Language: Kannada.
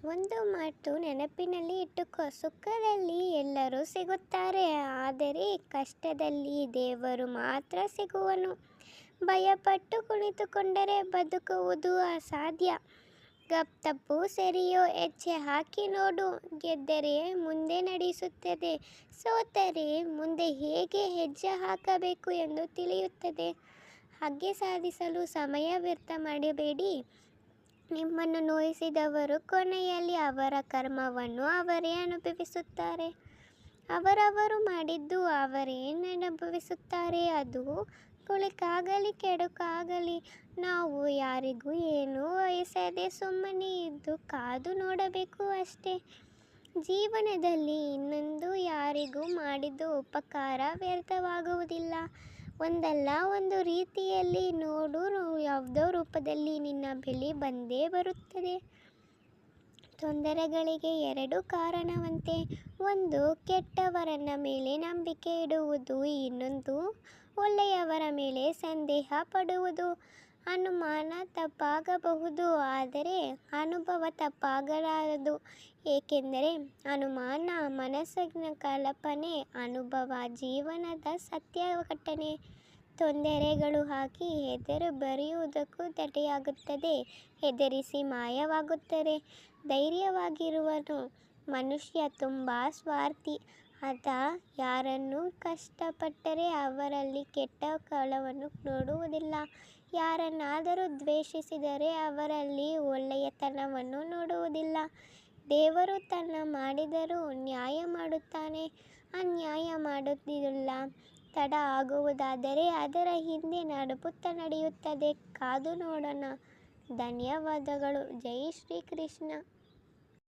ಒಂದು ಮಾತು ನೆನಪಿನಲ್ಲಿ ಇಟ್ಟುಕೋ, ಸುಖದಲ್ಲಿ ಎಲ್ಲರೂ ಸಿಗುತ್ತಾರೆ, ಆದರೆ ಕಷ್ಟದಲ್ಲಿ ದೇವರು ಮಾತ್ರ ಸಿಗುವನು. ಭಯಪಟ್ಟು ಕುಳಿತುಕೊಂಡರೆ ಬದುಕುವುದು ಅಸಾಧ್ಯ. ತಪ್ಪು ಸರಿಯೋ ಹೆಜ್ಜೆ ಹಾಕಿ ನೋಡು. ಗೆದ್ದರೆ ಮುಂದೆ ನಡೆಸುತ್ತದೆ, ಸೋತರೆ ಮುಂದೆ ಹೇಗೆ ಹೆಜ್ಜೆ ಹಾಕಬೇಕು ಎಂದು ತಿಳಿಯುತ್ತದೆ. ಹಾಗೆ ಸಾಧಿಸಲು ಸಮಯ ವ್ಯರ್ಥ ಮಾಡಬೇಡಿ. ನಿಮ್ಮನ್ನು ನೋಯಿಸಿದವರು ಕೊನೆಯಲ್ಲಿ ಅವರ ಕರ್ಮವನ್ನು ಅವರೇ ಅನುಭವಿಸುತ್ತಾರೆ. ಅವರವರು ಮಾಡಿದ್ದು ಅವರೇ ಅನುಭವಿಸುತ್ತಾರೆ. ಅದು ಒಳಿತಾಗಲಿ ಕೆಡುಕಾಗಲಿ ನಾವು ಯಾರಿಗೂ ಏನೂ ವಹಿಸದೆ ಸುಮ್ಮನೆ ಇದ್ದು ಕಾದು ನೋಡಬೇಕು ಅಷ್ಟೇ. ಜೀವನದಲ್ಲಿ ಇನ್ನೊಂದು ಯಾರಿಗೂ ಮಾಡಿದ್ದು ಉಪಕಾರ ವ್ಯರ್ಥವಾಗುವುದಿಲ್ಲ. ಒಂದಲ್ಲ ಒಂದು ರೀತಿಯಲ್ಲಿ ನೋಡು, ಯಾವುದೋ ರೂಪದಲ್ಲಿ ನಿನ್ನ ಬೆಲೆ ಬಂದೇ ಬರುತ್ತದೆ. ತೊಂದರೆಗಳಿಗೆ ಎರಡು ಕಾರಣವಂತೆ. ಒಂದು ಕೆಟ್ಟವರನ್ನ ಮೇಲೆ ನಂಬಿಕೆ ಇಡುವುದು, ಇನ್ನೊಂದು ಒಳ್ಳೆಯವರ ಮೇಲೆ ಸಂದೇಹ ಪಡುವುದು. ಅನುಮಾನ ತಪ್ಪಾಗಬಹುದು, ಆದರೆ ಅನುಭವ ತಪ್ಪಾಗಲಾರದು. ಏಕೆಂದರೆ ಅನುಮಾನ ಮನಸ್ಸಿನ ಕಲ್ಪನೆ, ಅನುಭವ ಜೀವನದ ಸತ್ಯ ಘಟನೆ. ತೊಂದರೆಗಳು ಹಾಕಿ ಹೆದರು ಬರೆಯುವುದಕ್ಕೂ ತಡೆಯಾಗುತ್ತದೆ, ಹೆದರಿಸಿ ಮಾಯವಾಗುತ್ತದೆ. ಧೈರ್ಯವಾಗಿರುವನು ಮನುಷ್ಯ ತುಂಬ ಸ್ವಾರ್ಥಿ. ಆತ ಯಾರನ್ನು ಕಷ್ಟಪಟ್ಟರೆ ಅವರಲ್ಲಿ ಕೆಟ್ಟ ಕಳವನ್ನು ನೋಡುವುದಿಲ್ಲ. ಯಾರನ್ನಾದರೂ ದ್ವೇಷಿಸಿದರೆ ಅವರಲ್ಲಿ ಒಳ್ಳೆಯತನವನ್ನು ನೋಡುವುದಿಲ್ಲ. ದೇವರು ತನ್ನ ಮಾಡಿದರೂ ನ್ಯಾಯ ಮಾಡುತ್ತಾನೆ, ಅನ್ಯಾಯ ಮಾಡುವುದಿಲ್ಲ. ತಡ ಆಗುವುದಾದರೆ ಅದರ ಹಿಂದೆ ನಡುಗುತ್ತಾ ನಡೆಯುತ್ತದೆ. ಕಾದು ನೋಡೋಣ. ಧನ್ಯವಾದಗಳು. ಜೈ ಶ್ರೀ ಕೃಷ್ಣ.